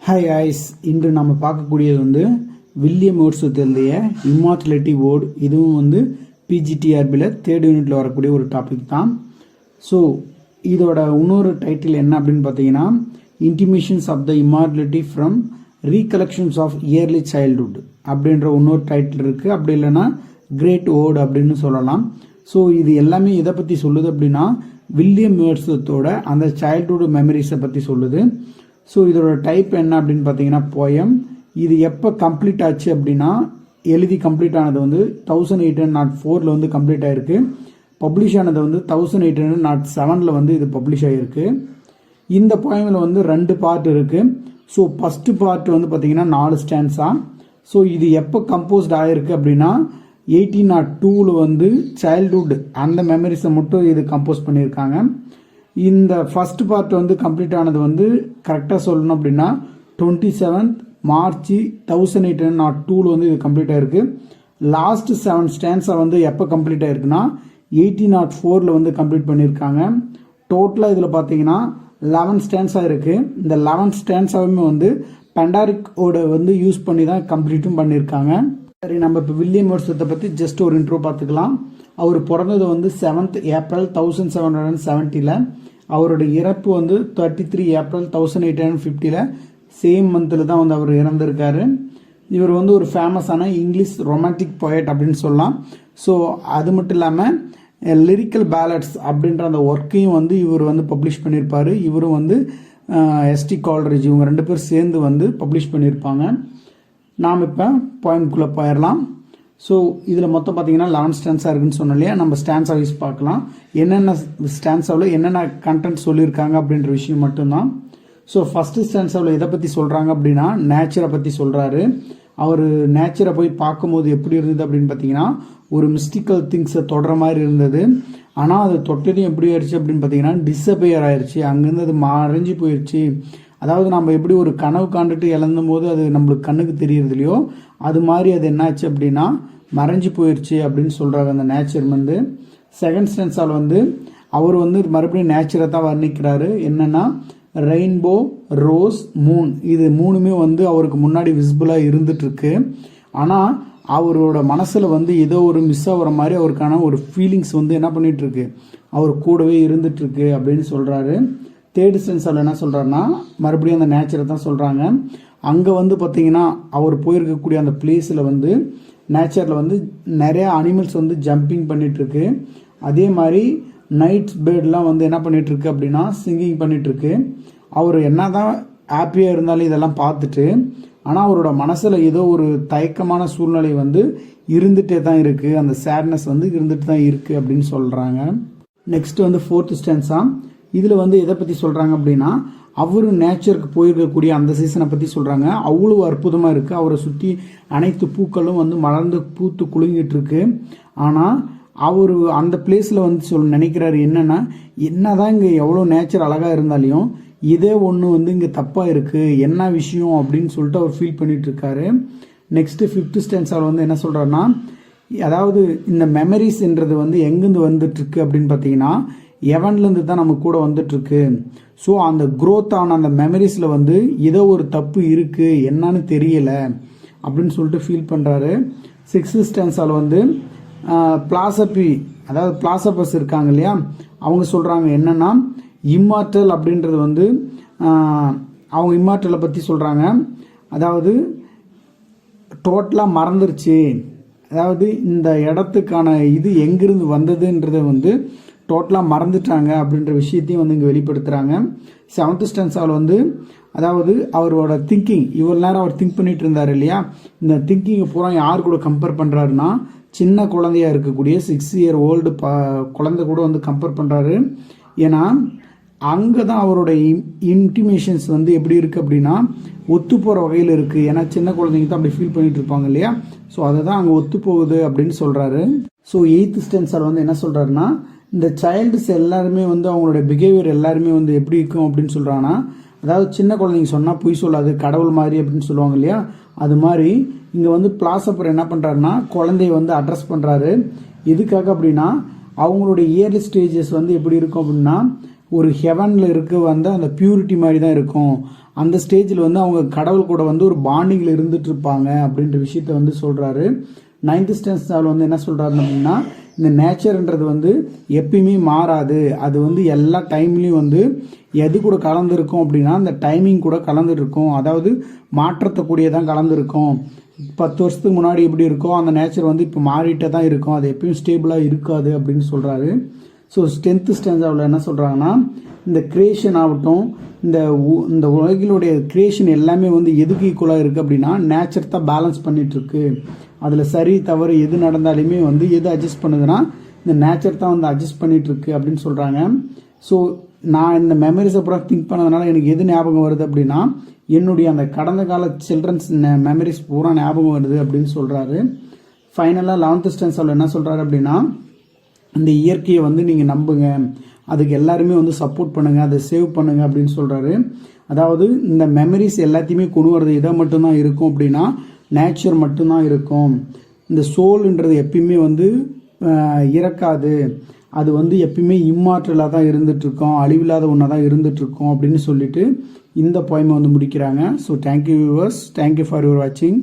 Hi ice, இன்று நம்ம பார்க்கக்கூடியது வந்து வில்லியம் வேர்ட்ஸ்வொர்த் எழுதிய இம்மார்டாலிட்டி வேர்ட். இதுவும் வந்து பிஜிடிஆர்பியில் 3rd யூனிட்டில் வரக்கூடிய ஒரு டாபிக் தான். ஸோ இதோட இன்னொரு டைட்டில் என்ன அப்படின்னு பார்த்தீங்கன்னா, intimations of the immortality from recollections of early childhood அப்படின்ற இன்னொரு டைட்டில் இருக்குது. அப்படி இல்லைன்னா கிரேட் வேர்ட் அப்படின்னு சொல்லலாம். ஸோ இது எல்லாமே எதை பற்றி சொல்லுது அப்படின்னா, வில்லியம் வேர்ட்ஸ்வொர்த்தோட அந்த சைல்ட்ஹுட் மெமரிஸை பற்றி சொல்லுது. ஸோ இதோட டைப் என்ன அப்படின்னு பார்த்தீங்கன்னா போயம். இது எப்போ கம்ப்ளீட் ஆச்சு அப்படின்னா, எழுதி கம்ப்ளீட் ஆனது வந்து 1804 வந்து கம்ப்ளீட் ஆயிருக்கு. பப்ளிஷ் ஆனது வந்து 1807 வந்து இது பப்ளிஷ் ஆகிருக்கு. இந்த போயமில் வந்து 2 பார்ட் இருக்குது. ஸோ ஃபஸ்ட்டு பார்ட் வந்து பார்த்தீங்கன்னா 4 ஸ்டான்ஸா. ஸோ இது எப்போ கம்போஸ்ட் ஆகிருக்கு அப்படின்னா 1802 வந்து சைல்ட்ஹுட் அந்த மெமரிஸை மட்டும் இது கம்போஸ் பண்ணியிருக்காங்க. இந்த ஃபர்ஸ்ட் பார்ட் வந்து கம்ப்ளீட் ஆனது வந்து கரெக்டாக சொல்லணும் அப்படின்னா 27 மார்ச் 1802 வந்து இது கம்ப்ளீட் ஆயிருக்கு. லாஸ்ட் 7 ஸ்டான்ஸை வந்து எப்போ கம்ப்ளீட் ஆயிருக்குன்னா 1804 வந்து கம்ப்ளீட் பண்ணியிருக்காங்க. டோட்டலாக இதில் பார்த்தீங்கன்னா 11 ஸ்டான்ஸாக இருக்குது. இந்த 11 ஸ்டான்ஸாகவுமே வந்து பெண்டாரிக்கோட வந்து யூஸ் பண்ணி தான் கம்ப்ளீட்டும் பண்ணியிருக்காங்க. சரி, நம்ம இப்போ வில்லியம் வேர்ட்ஸ்வொர்த்தை பற்றி ஜஸ்ட் ஒரு இன்ட்ரோ பார்த்துக்கலாம். அவர் பிறந்தது வந்து 7th ஏப்ரல் 1770. அவருடைய இறப்பு வந்து 33 ஏப்ரல் 1850 சேம் மந்தில் தான் வந்து அவர் இறந்திருக்காரு. இவர் வந்து ஒரு ஃபேமஸான இங்கிலீஷ் ரொமான்டிக் போயட் அப்படின்னு சொல்லலாம். ஸோ அது மட்டும் இல்லாமல் லிரிக்கல் பேலட்ஸ் அப்படின்ற அந்த ஒர்க்கையும் வந்து இவர் வந்து பப்ளிஷ் பண்ணியிருப்பார். இவரும் வந்து எஸ்டி கால்ட்ரிட்ஜ் இவங்க 2 பேர் சேர்ந்து வந்து பப்ளிஷ் பண்ணியிருப்பாங்க. நாம் இப்போ போயம்குள்ளே போயிடலாம். ஸோ இதில் மொத்தம் பார்த்தீங்கன்னா 11 ஸ்டான்ஸாக இருக்குன்னு சொன்னோம் இல்லையா. நம்ம ஸ்டான்ஸ் வைஸ் பார்க்கலாம். என்னென்ன ஸ்டான்ஸாவில் என்னென்ன கண்டென்ட் சொல்லியிருக்காங்க அப்படின்ற விஷயம் மட்டும்தான். ஸோ ஃபஸ்ட்டு ஸ்டான்ஸாவில் எதை பற்றி சொல்கிறாங்க அப்படின்னா, நேச்சரை பற்றி சொல்கிறாரு. அவர் நேச்சரை போய் பார்க்கும்போது எப்படி இருந்தது அப்படின்னு பார்த்தீங்கன்னா, ஒரு மிஸ்டிக்கல் திங்ஸை தொடர மாதிரி இருந்தது. ஆனால் அது தொட்டதையும் எப்படி ஆயிடுச்சு அப்படின்னு பார்த்தீங்கன்னா டிஸப்பியர் ஆயிடுச்சு. அங்கேருந்து அது மறைஞ்சு போயிடுச்சு. அதாவது நம்ம எப்படி ஒரு கனவு காண்டுட்டு இழந்தும் போது அது நம்மளுக்கு கண்ணுக்கு தெரியறது இல்லையோ, அது மாதிரி அது என்னாச்சு அப்படின்னா மறைஞ்சு போயிடுச்சு அப்படின்னு சொல்கிறாங்க அந்த நேச்சர் வந்து. செகண்ட் ஸ்டான்ஸால் வந்து அவர் வந்து மறுபடியும் நேச்சரை தான் வர்ணிக்கிறாரு. என்னென்னா ரெயின்போ, ரோஸ், மூன், இது 3மே வந்து அவருக்கு முன்னாடி விசிபிளாக இருந்துகிட்ருக்கு. ஆனால் அவரோட மனசில் வந்து ஏதோ ஒரு மிஸ் ஆகிற மாதிரி அவருக்கான ஒரு ஃபீலிங்ஸ் வந்து என்ன பண்ணிகிட்ருக்கு, அவர் கூடவே இருந்துகிட்ருக்கு அப்படின்னு சொல்கிறாரு. தேர்ட் ஸ்டான்ஸால் என்ன சொல்கிறாருன்னா, மறுபடியும் அந்த நேச்சரை தான் சொல்கிறாங்க. அங்கே வந்து பார்த்தீங்கன்னா அவர் போயிருக்கக்கூடிய அந்த பிளேஸில் வந்து நேச்சரில் வந்து நிறையா அனிமல்ஸ் வந்து ஜம்பிங் பண்ணிகிட்ருக்கு. அதே மாதிரி நைட் பேர்ட்லாம் வந்து என்ன பண்ணிகிட்ருக்கு அப்படின்னா சிங்கிங் பண்ணிகிட்ருக்கு. அவர் என்ன தான் ஹாப்பியாக இருந்தாலும் இதெல்லாம் பார்த்துட்டு, ஆனால் அவரோட மனசில் ஏதோ ஒரு தயக்கமான சூழ்நிலை வந்து இருந்துகிட்டே தான் இருக்குது. அந்த சேட்னஸ் வந்து இருந்துட்டு தான் இருக்குது அப்படின்னு சொல்கிறாங்க. நெக்ஸ்ட் வந்து 4th ஸ்டான்ஸா. இதில் வந்து எதை பற்றி சொல்கிறாங்க அப்படின்னா, அவரு நேச்சருக்கு போயிருக்கக்கூடிய அந்த சீசனை பற்றி சொல்கிறாங்க. அவ்வளோ அற்புதமாக இருக்குது. அவரை சுற்றி அனைத்து பூக்களும் வந்து மலர்ந்து பூத்து குலுங்கிட்டு இருக்கு. ஆனால் அவர் அந்த பிளேஸில் வந்து நினைக்கிறாரு என்னென்னா, என்னதான் இங்கே எவ்வளோ நேச்சர் அழகாக இருந்தாலையும் இதே ஒன்று வந்து இங்கே தப்பாக இருக்குது, என்ன விஷயம் அப்படின்னு சொல்லிட்டு அவர் ஃபீல் பண்ணிட்டு இருக்காரு. நெக்ஸ்ட்டு 5th ஸ்டான்ஸால் வந்து என்ன சொல்கிறாருன்னா, அதாவது இந்த மெமரிஸ்ன்றது வந்து எங்கேருந்து வந்துட்டுருக்கு அப்படின்னு பார்த்தீங்கன்னா எவன்லேருந்து தான் நம்ம கூட வந்துட்டுருக்கு. ஸோ அந்த க்ரோத்தான அந்த மெமரிஸில் வந்து ஏதோ ஒரு தப்பு இருக்குது, என்னன்னு தெரியலை அப்படின்னு சொல்லிட்டு ஃபீல் பண்ணுறாரு. 6th ஸ்டான்ஸால் வந்து பிளாசபி, அதாவது பிளாசபஸ் இருக்காங்க இல்லையா, அவங்க சொல்கிறாங்க என்னென்னா இம்மார்டல் அப்படின்றது வந்து அவங்க இம்மார்டலை பற்றி சொல்கிறாங்க. அதாவது டோட்டலாக மறந்துருச்சு, அதாவது இந்த இடத்துக்கான இது எங்கிருந்து வந்ததுன்றதை வந்து டோட்டலாக மறந்துட்டாங்க அப்படின்ற விஷயத்தையும் வந்து இங்கே வெளிப்படுத்துகிறாங்க. 7th ஸ்டான்ஸால் வந்து அதாவது அவரோட திங்கிங், இவ்வளோ நேரம் அவர் திங்க் பண்ணிட்டு இருந்தார் இல்லையா, இந்த திங்கிங்கை பூரா யார் கூட கம்பேர் பண்ணுறாருன்னா சின்ன குழந்தையாக இருக்கக்கூடிய 6 year old குழந்தை கூட வந்து கம்பேர் பண்ணுறாரு. ஏன்னா அங்கே தான் அவரோட இன்டிமேஷன்ஸ் வந்து எப்படி இருக்குது அப்படின்னா ஒத்து போகிற வகையில் இருக்குது. ஏன்னா சின்ன குழந்தைங்க தான் அப்படி ஃபீல் பண்ணிட்டு இருப்பாங்க இல்லையா. ஸோ அதை தான் அங்கே ஒத்து போகுது அப்படின்னு சொல்கிறாரு. ஸோ 8th ஸ்டான்ஸால் வந்து என்ன சொல்கிறாருன்னா, இந்த சைல்டுஸ் எல்லாருமே வந்து அவங்களோட பிஹேவியர் எல்லாருமே வந்து எப்படி இருக்கும் அப்படின்னு சொல்கிறாங்கன்னா, அதாவது சின்ன குழந்தைங்க சொன்னால் பொய் சொல்லாது, கடவுள் மாதிரி அப்படின்னு சொல்லுவாங்க இல்லையா, அது மாதிரி இங்கே வந்து பிளாசப்பர் என்ன பண்ணுறாருன்னா குழந்தைய வந்து அட்ரஸ் பண்ணுறாரு. எதுக்காக அப்படின்னா அவங்களுடைய இயர்லி ஸ்டேஜஸ் வந்து எப்படி இருக்கும் அப்படின்னா ஒரு ஹெவனில் இருக்க வந்து அந்த பியூரிட்டி மாதிரி தான் இருக்கும். அந்த ஸ்டேஜில் வந்து அவங்க கடவுள் கூட வந்து ஒரு பாண்டிங்கில் இருந்துட்டு இருப்பாங்க அப்படின்ற விஷயத்த வந்து சொல்கிறாரு. 9th ஸ்டாண்டர்ட் வந்து என்ன சொல்கிறாரு அப்படின்னா, இந்த நேச்சர்ன்றது வந்து எப்பயுமே மாறாது, அது வந்து எல்லா டைம்லையும் வந்து எது கூட கலந்துருக்கும் அப்படின்னா அந்த டைமிங் கூட கலந்துருக்கும், அதாவது மாற்றத்தை கூடியதான் கலந்துருக்கும். 10 வருஷத்துக்கு முன்னாடி எப்படி இருக்கோ அந்த நேச்சர் வந்து இப்போ மாறிட்டே தான் இருக்கும், அது எப்பயும் ஸ்டேபிளாக இருக்காது அப்படின்னு சொல்கிறாரு. ஸோ 10th ஸ்டாண்டர்டில் என்ன சொல்கிறாங்கன்னா, இந்த கிரியேஷன் ஆகட்டும், இந்த உலகிலுடைய கிரியேஷன் எல்லாமே வந்து எதுக்கு ஈக்குவலாக இருக்குது அப்படின்னா நேச்சர் தான் பேலன்ஸ் பண்ணிகிட்ருக்கு. அதில் சரி தவறு எது நடந்தாலுமே வந்து எது அட்ஜஸ்ட் பண்ணுதுன்னா இந்த நேச்சர் தான் வந்து அட்ஜஸ்ட் பண்ணிகிட்ருக்கு அப்படின்னு சொல்கிறாங்க. ஸோ நான் இந்த மெமரிஸ் அப்புறம் திங்க் பண்ணதுனால எனக்கு எது ஞாபகம் வருது அப்படின்னா என்னுடைய அந்த கடந்த கால சில்ட்ரன்ஸ் மெமரிஸ் பூரா ஞாபகம் வருது அப்படின்னு சொல்கிறாரு. ஃபைனலாக 11th ஸ்டாண்டர்டில் என்ன சொல்கிறாரு அப்படின்னா, இந்த இயற்கையை வந்து நீங்கள் நம்புங்க, அதுக்கு எல்லாருமே வந்து சப்போர்ட் பண்ணுங்கள், அதை சேவ் பண்ணுங்கள் அப்படின்னு சொல்கிறாரு. அதாவது இந்த மெமரிஸ் எல்லாத்தையுமே கொண்டு வரது இதை மட்டும்தான் இருக்கும் அப்படின்னா நேச்சர் மட்டும்தான் இருக்கும். இந்த சோல்ன்றது எப்பயுமே வந்து இறக்காது, அது வந்து எப்பயுமே இம்மாற்றலாக தான் இருந்துகிட்ருக்கோம், அழிவில்லாத ஒன்றா தான் இருந்துகிட்ருக்கோம் அப்படின்னு சொல்லிட்டு இந்த போயமை வந்து முடிக்கிறாங்க. So thank you viewers, thank you for your வாட்சிங்.